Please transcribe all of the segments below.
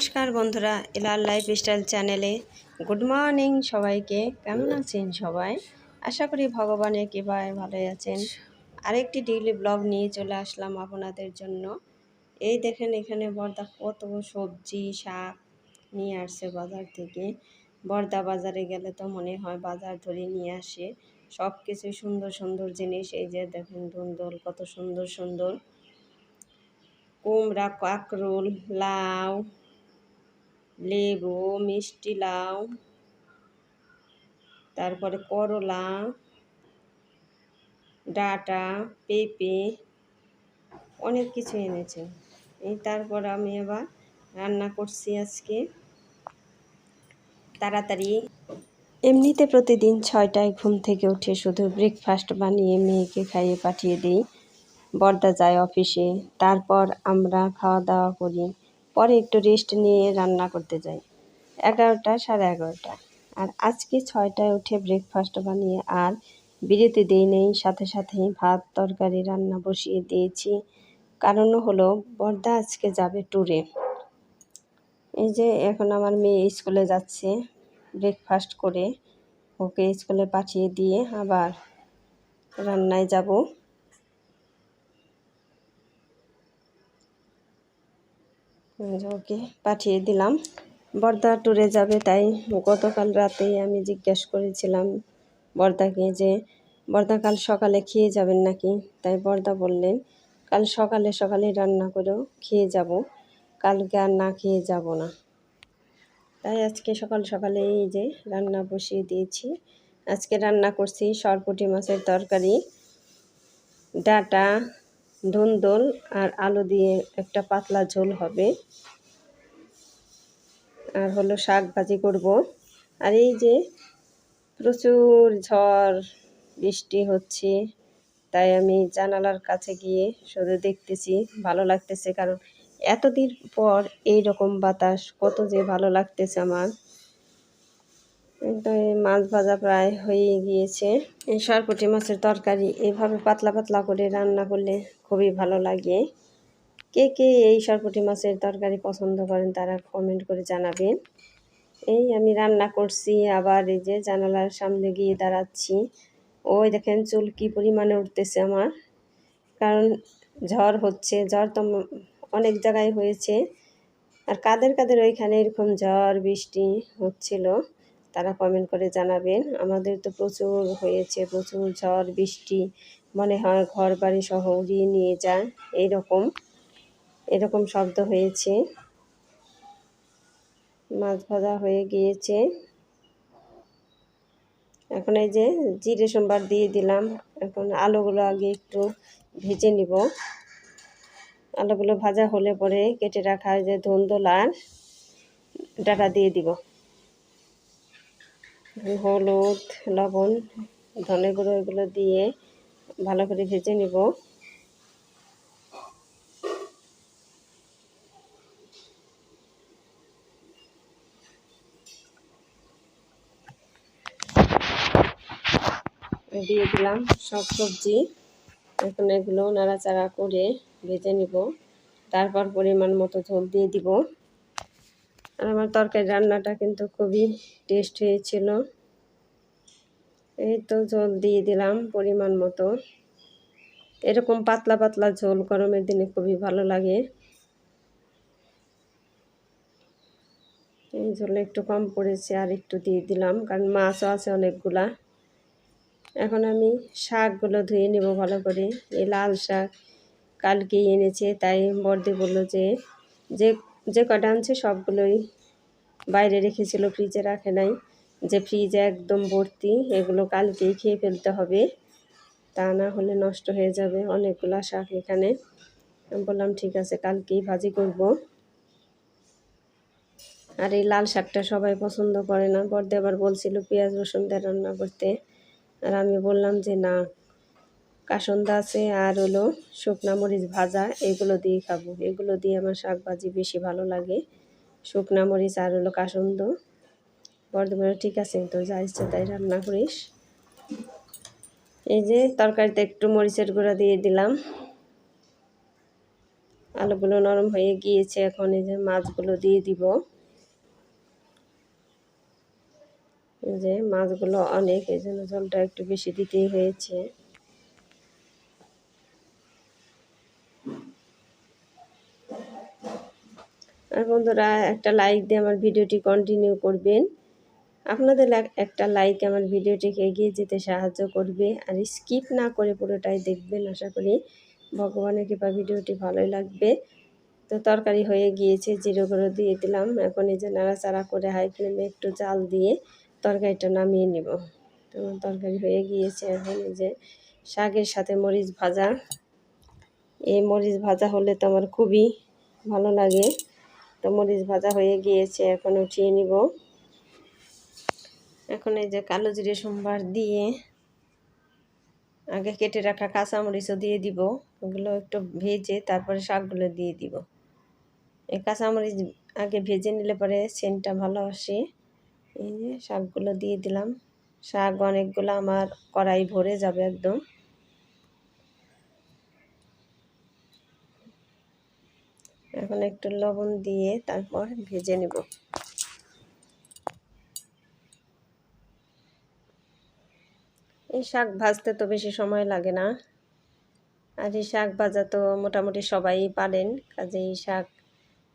নমস্কার বন্ধুরা, এলার লাইফস্টাইল চ্যানেলে গুড মর্নিং সবাইকে। কেমন আছেন সবাই? আশা করি ভগবানের কৃপায় ভালোই আছেন। আরেকটি ডেইলি ব্লগ নিয়ে চলে আসলাম আপনাদের জন্য। এই দেখেন এখানে বর্দা কত সবজি শাক নিয়ে আসছে বাজার থেকে। বর্দা বাজারে গেলে তো মনে হয় বাজার ধরে নিয়ে আসে সব কিছু সুন্দর সুন্দর জিনিস। এই যে দেখেন ধুন্দল কত সুন্দর সুন্দর, কুমড়া, কাঁকরোল, লাউ, লেবু, মিষ্টি লাউ, তারপরে করলা, ডাঁটা, পেঁপে, অনেক কিছু এনেছে। তারপর আমি আবার রান্না করছি আজকে তাড়াতাড়ি। এমনিতে প্রতিদিন 6টায় ঘুম থেকে উঠে শুধু ব্রেকফাস্ট বানিয়ে মেয়েকে খাইয়ে পাঠিয়ে দিই। বর্দা যায় অফিসে, তারপর আমরা খাওয়া দাওয়া করি, পরে একটু রেস্ট নিয়ে রান্না করতে যাই 11টা, সাড়ে 11টা। আর আজকে 6টায় উঠে ব্রেকফাস্ট বানিয়ে আর বিরতি দিই নেই, সাথে সাথেই ভাত তরকারি রান্না বসিয়ে দিয়েছি। কারণ হলো বর্দা আজকে যাবে ট্যুরে। এই যে এখন আমার মেয়ে স্কুলে যাচ্ছে, ব্রেকফাস্ট করে ওকে স্কুলে পাঠিয়ে দিয়ে আবার রান্নায় যাব। ওকে পাঠিয়ে দিলাম। বর্দা ট্যুরে যাবে, তাই গতকাল রাতেই আমি জিজ্ঞেস করেছিলাম বর্দাকে যে বর্দা কাল সকালে খেয়ে যাবেন নাকি। তাই বর্দা বললেন কাল সকালে সকালে রান্না করেও খেয়ে যাব, কালকে আর না খেয়ে যাব না। তাই আজকে সকাল সকালে এই যে রান্না বসিয়ে দিয়েছি। আজকে রান্না করছি সরপুঁটি মাছের তরকারি, ডাঁটা, ধুন্দল আর আলু দিয়ে একটা পাতলা ঝোল হবে, আর হলো শাক ভাজি করব। আর এই যে প্রচুর ঝড় বৃষ্টি হচ্ছে, তাই আমি জানালার কাছে গিয়ে শুধু দেখতেছি, ভালো লাগতেছে। কারণ এতদিন পর এই রকম বাতাস, কত যে ভালো লাগতেছে আমার। তো মাছ ভাজা প্রায় হয়ে গিয়েছে। এই সরপুঁটি মাছের তরকারি এভাবে পাতলা পাতলা করে রান্না করলে খুবই ভালো লাগে। কে কে এই সরপুঁটি মাছের তরকারি পছন্দ করেন তারা কমেন্ট করে জানাবেন। এই আমি রান্না করছি, আবার এই যে জানালার সামনে গিয়ে দাঁড়াচ্ছি। ওই দেখেন চুল কি পরিমাণে উঠতেছে আমার, কারণ ঝড় হচ্ছে। ঝড় তো অনেক জায়গায় হয়েছে, আর কাদের কাদের ওইখানে এরকম ঝড় বৃষ্টি হচ্ছিল তারা কমেন্ট করে জানাবেন। আমাদের তো প্রচুর হয়েছে, প্রচুর ঝড় বৃষ্টি, মনে হয় ঘর বাড়ি সহ উড়িয়ে নিয়ে যায়, এরকম শব্দ হয়েছে। মাছ ভাজা হয়ে গিয়েছে। এখন এই যে জিরে সোমবার দিয়ে দিলাম। এখন আলুগুলো আগে একটু ভেজে নিব। আলুগুলো ভাজা হলে পরে কেটে রাখা যে ধুন্দল আর ডাঁটা দিয়ে দিব। হলুদ, লবণ, ধনে গুঁড়ো এগুলো দিয়ে ভালো করে ভেজে নিব। দিয়ে দিলাম সব সবজি। এখন এগুলো নাড়াচাড়া করে ভেজে নিব, তারপর পরিমাণ মতো ঝোল দিয়ে দিব। আর আমার তরকারি রান্নাটা কিন্তু খুবই টেস্ট হয়েছিল। এই তো ঝোল দিয়ে দিলাম পরিমাণ মতো। এরকম পাতলা পাতলা ঝোল গরমের দিনে খুবই ভালো লাগে। এই ঝোলে একটু কম পড়েছে, আর একটু দিয়ে দিলাম, কারণ মাছও আছে অনেকগুলা। এখন আমি শাকগুলো ধুয়ে নেব ভালো করে। এই লাল শাক কালকেই এনেছে, তাই বড়দি বললো যে যে কটা আনছে সবগুলোই বাইরে রেখেছিল, ফ্রিজে রাখে নাই, যে ফ্রিজে একদম ভর্তি, এগুলো কালকেই খেয়ে ফেলতে হবে, তা না হলে নষ্ট হয়ে যাবে অনেকগুলা শাক এখানে। আমি বললাম ঠিক আছে কালকেই ভাজি করব। আর এই লাল শাকটা সবাই পছন্দ করে না, বড়দি আবার বলছিল পেঁয়াজ রসুন দিয়ে রান্না করতে। আর আমি বললাম যে না, কাসুন্দি আছে আর হলো শুকনা মরিচ ভাজা, এগুলো দিয়ে খাবো। এগুলো দিয়ে আমার শাক ভাজি বেশি ভালো লাগে, শুকনা মরিচ আর হলো কাসুন্দি। বর্ধমানে ঠিক আছে, তো যা ইচ্ছে তাই রান্না করিস। এই যে তরকারিতে একটু মরিচের গুঁড়া দিয়ে দিলাম। আলুগুলো নরম হয়ে গিয়েছে, এখন এই যে মাছগুলো দিয়ে দিব। এই যে মাছগুলো অনেক, এই জন্য জলটা একটু বেশি দিতেই হয়েছে। আর বন্ধুরা, একটা লাইক দিয়ে আমার ভিডিওটি কন্টিনিউ করবেন। আপনাদের একটা লাইক আমার ভিডিওটিকে এগিয়ে যেতে সাহায্য করবে। আর স্কিপ না করে পুরোটাই দেখবেন, আশা করি ভগবানের কৃপা ভিডিওটি ভালোই লাগবে। তো তরকারি হয়ে গিয়েছে, জিরে গুঁড়ো দিয়ে দিলাম। এখন এই যে নাড়াচাড়া করে হাই ফ্লেমে একটু জাল দিয়ে তরকারিটা নামিয়ে নিব। তো তরকারি হয়ে গিয়েছে। এখন এই যে শাকের সাথে মরিচ ভাজা, এই মরিচ ভাজা হলে তো আমার খুবই ভালো লাগে। তো মরিচ ভাজা হয়ে গিয়েছে, এখন উঠিয়ে নিব। এখন এই যে কালো জিরে সম্বার দিয়ে আগে কেটে রাখা কাঁচামরিচও দিয়ে দিব। ওগুলো একটু ভেজে তারপরে শাকগুলো দিয়ে দিব। এই কাঁচামরিচ আগে ভেজে নিলে পরে সেন্টটা ভালো আসে। এই যে শাকগুলো দিয়ে দিলাম। শাক অনেকগুলো আমার কড়াই ভরে যাবে একদম। এখন একটু লবণ দিয়ে তারপর ভেজে নেব। এই শাক ভাজতে তো বেশি সময় লাগে না, আর এই শাক ভাজা তো মোটামুটি সবাই পারেন, কাজে এই শাক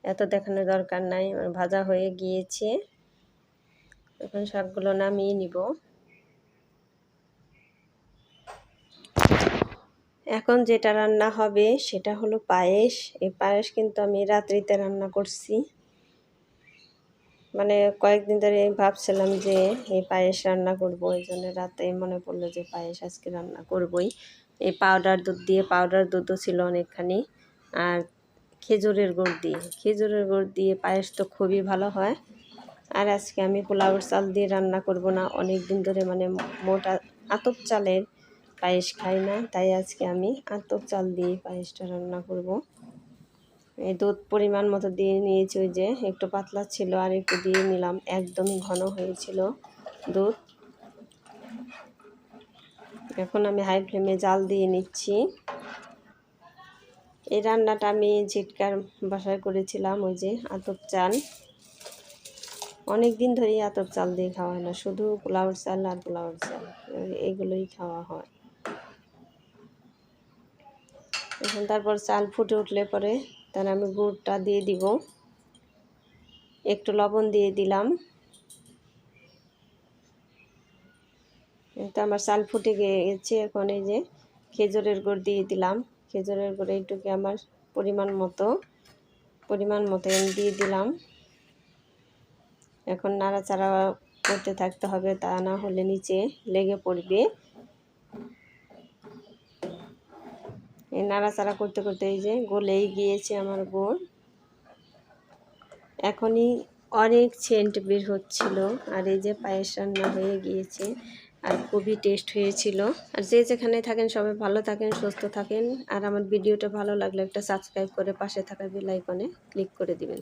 এত দেখানোর দরকার নাই। আমার ভাজা হয়ে গিয়েছে, এখন শাকগুলো নামিয়ে নিব। এখন যেটা রান্না হবে সেটা হলো পায়েস। এই পায়েস কিন্তু আমি রাত্রিতে রান্না করছি, মানে কয়েকদিন ধরে ভাবছিলাম যে এই পায়েস রান্না করব, এই জন্য রাতে মনে পড়লো যে পায়েস আজকে রান্না করবই। এই পাউডার দুধ দিয়ে, পাউডার দুধও ছিল অনেকখানি, আর খেজুরের গুড় দিয়ে পায়েস তো খুবই ভালো হয়। আর আজকে আমি পোলাওর চাল দিয়ে রান্না করব না, অনেক দিন ধরে মানে মোটা আতপ চালের পায়েস খাই না, তাই আজকে আমি আতপ চাল দিয়ে পায়েসটা রান্না করব। এই দুধ পরিমাণ মতো দিয়ে নিয়েছি, ওই যে একটু পাতলা ছিল আর একটু দিয়ে নিলাম, একদমই ঘন হয়েছিল দুধ। এখন আমি হাই ফ্লেমে জাল দিয়ে নিচ্ছি। এই রান্নাটা আমি ঝিটকার বাসায় করেছিলাম, ওই যে আতপ চাল। অনেক দিন ধরেই আতপ চাল দিয়ে খাওয়া হয় না, শুধু পোলাওর চাল আর পোলাওর চাল এগুলোই খাওয়া হয়। এখন তারপর চাল ফুটে উঠলে পরে তাহলে আমি গুড়টা দিয়ে দিব, একটু লবণ দিয়ে দিলাম। তো আমার চাল ফুটে গেছে, এখন এই যে খেজুরের গুড় দিয়ে দিলাম। খেজুরের গুড় এইটুকু আমার পরিমাণ মতো আমি দিয়ে দিলাম। এখন নাড়াচাড়া করতে থাকতে হবে, তা না হলে নিচে লেগে পড়বে। এই নাড়াচাড়া করতে করতে এই যে গলেই গিয়েছে আমার গুড়। এখনই অনেক সেন্ট বের হচ্ছিল, আর এই যে পায়েস রান্না হয়ে গিয়েছে, আর খুবই টেস্ট হয়েছিল। আর যে যেখানে থাকেন সবাই ভালো থাকেন, সুস্থ থাকেন। আর আমার ভিডিওটা ভালো লাগলে একটা সাবস্ক্রাইব করে পাশে থাকা বেল আইকনে ক্লিক করে দিবেন।